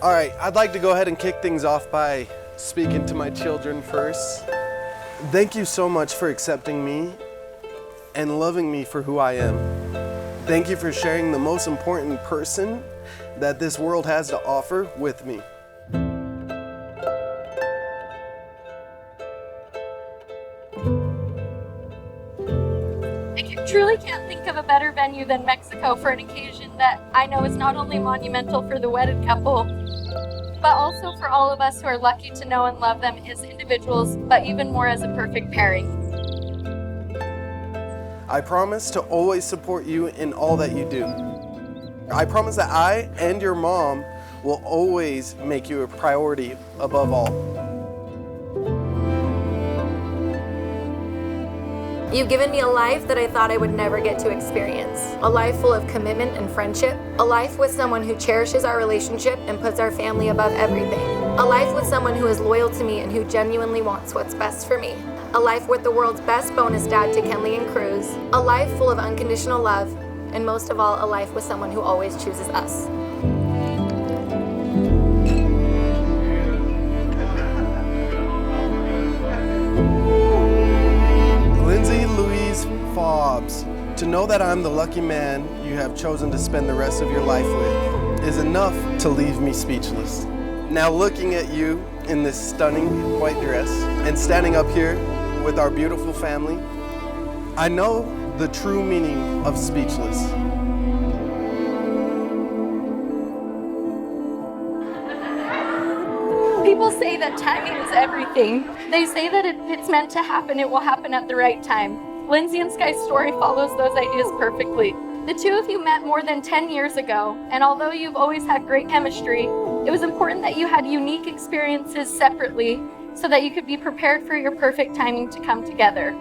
All right, I'd like to go ahead and kick things off by speaking to my children first. Thank you so much for accepting me and loving me for who I am. Thank you for sharing the most important person that this world has to offer with me. I truly can't think of a better venue than Mexico for an occasion that I know is not only monumental for the wedded couple, but also for all of us who are lucky to know and love them as individuals, but even more as a perfect pairing. I promise to always support you in all that you do. I promise that I and your mom will always make you a priority above all. You've given me a life that I thought I would never get to experience. A life full of commitment and friendship. A life with someone who cherishes our relationship and puts our family above everything. A life with someone who is loyal to me and who genuinely wants what's best for me. A life with the world's best bonus dad to Kenley and Cruz. A life full of unconditional love. And most of all, a life with someone who always chooses us. Linzi Louise Fobbs, to know that I'm the lucky man you have chosen to spend the rest of your life with is enough to leave me speechless. Now looking at you in this stunning white dress and standing up here with our beautiful family, I know the true meaning of speechless. People say that timing is everything. They say that if it's meant to happen, it will happen at the right time. Linzi and Sky's story follows those ideas perfectly. The two of you met more than 10 years ago, and although you've always had great chemistry, it was important that you had unique experiences separately so that you could be prepared for your perfect timing to come together.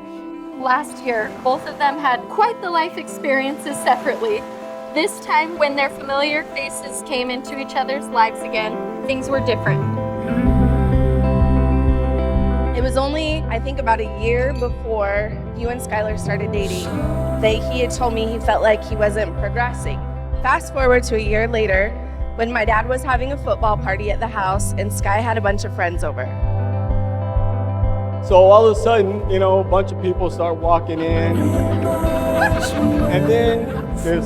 Last year, both of them had quite the life experiences separately. This time, when their familiar faces came into each other's lives again, things were different. It was only, I think, about a year before you and Skylar started dating that he had told me he felt like he wasn't progressing. Fast forward to a year later, when my dad was having a football party at the house and Sky had a bunch of friends over. So all of a sudden, a bunch of people start walking in. And then this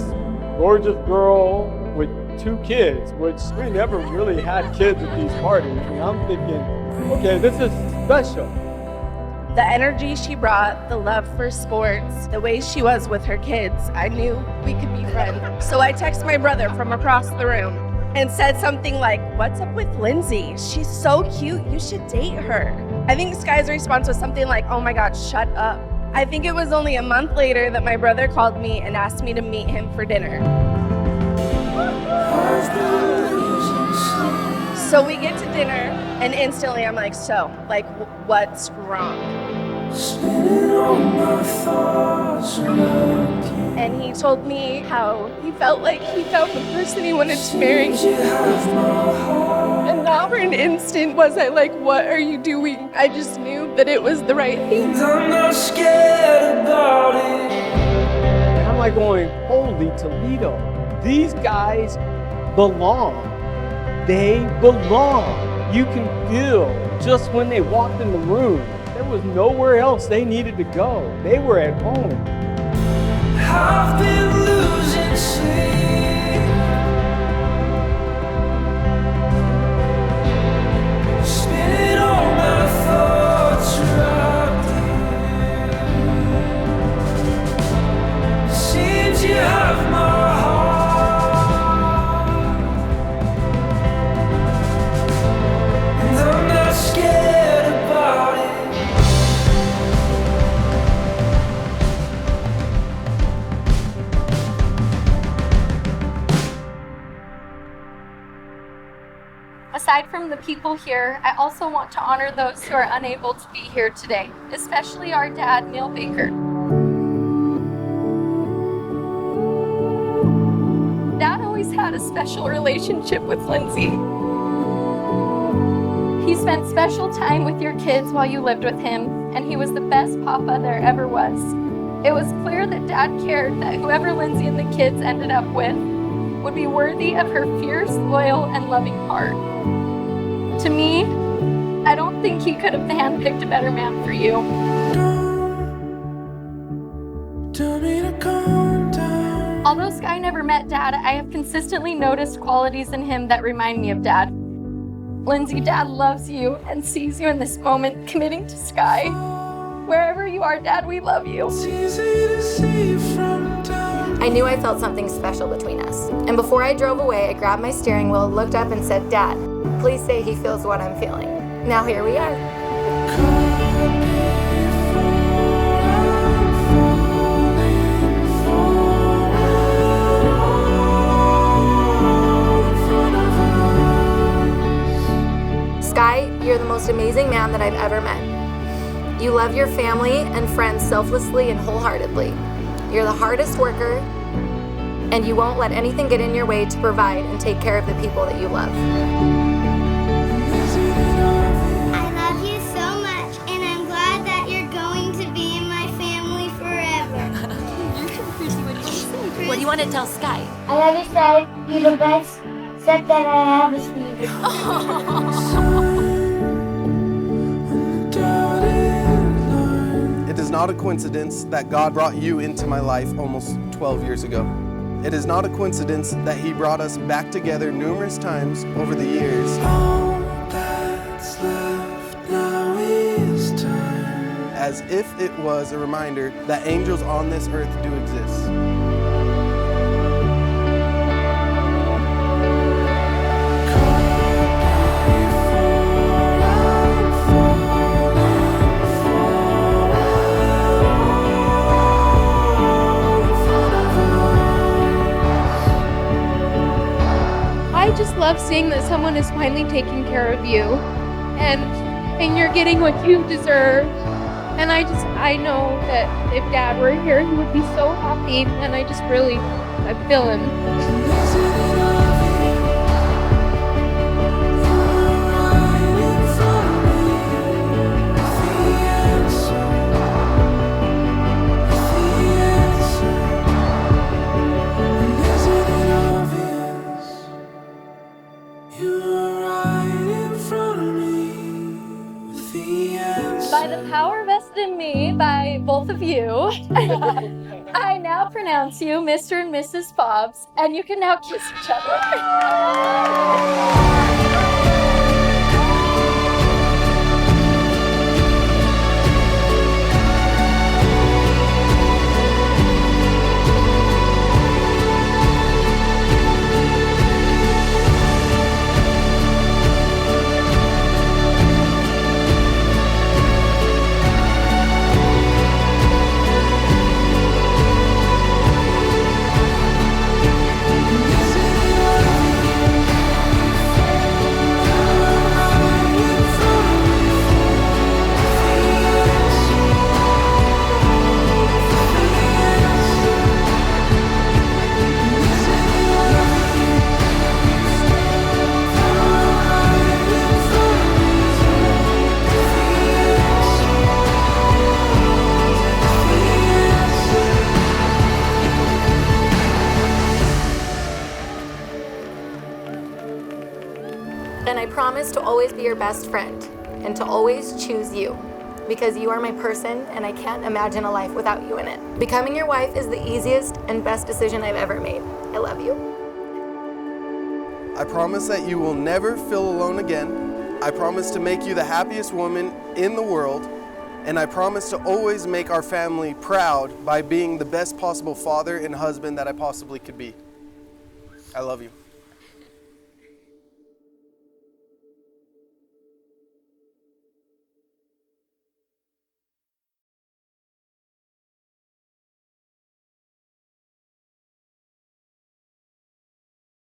gorgeous girl with 2 kids, which we never really had kids at these parties. And I'm thinking, okay, this is special. The energy she brought, the love for sports, the way she was with her kids, I knew we could be friends. So I texted my brother from across the room and said something like, "What's up with Linzi? She's so cute, you should date her." I think Sky's response was something like, "Oh my God, shut up." I think it was only a month later that my brother called me and asked me to meet him for dinner. So we get to dinner and instantly I'm like, what's wrong? And he told me how he felt like he found the person he wanted to marry. And not for an instant was I like, what are you doing? I just knew that it was the right thing. I'm not scared about it. And I'm like going, holy Toledo, these guys belong. They belong. You can feel just when they walked in the room, there was nowhere else they needed to go. They were at home. I've been losing sleep, spinning all my thoughts around you. Seems you have my heart, and I'm not scared about it. Aside from the people here, I also want to honor those who are unable to be here today, especially our dad, Neil Baker. Dad always had a special relationship with Linzi. He spent special time with your kids while you lived with him, and he was the best papa there ever was. It was clear that Dad cared that whoever Linzi and the kids ended up with would be worthy of her fierce, loyal, and loving heart. To me, I don't think he could have handpicked a better man for you. Tell me to calm down. Although Sky never met Dad, I have consistently noticed qualities in him that remind me of Dad. Linzi, Dad loves you and sees you in this moment committing to Sky. Wherever you are, Dad, we love you. It's easy to see from down. I knew I felt something special between us. And before I drove away, I grabbed my steering wheel, looked up and said, Dad, please say he feels what I'm feeling. Now here we are. Sky, you're the most amazing man that I've ever met. You love your family and friends selflessly and wholeheartedly. You're the hardest worker, and you won't let anything get in your way to provide and take care of the people that you love. I love you so much, and I'm glad that you're going to be in my family forever. What do you want to tell Sky? I love you, Sky. You're the best set that I ever seen. It is not a coincidence that God brought you into my life almost 12 years ago. It is not a coincidence that He brought us back together numerous times over the years. All that's left now is time. As if it was a reminder that angels on this earth do exist. I just love seeing that someone is finally taking care of you and you're getting what you deserve. And I know that if Dad were here, he would be so happy, and I feel him. By the power vested in me by both of you, I now pronounce you Mr. and Mrs. Fobbs, and you can now kiss each other. And I promise to always be your best friend and to always choose you because you are my person and I can't imagine a life without you in it. Becoming your wife is the easiest and best decision I've ever made. I love you. I promise that you will never feel alone again. I promise to make you the happiest woman in the world. And I promise to always make our family proud by being the best possible father and husband that I possibly could be. I love you.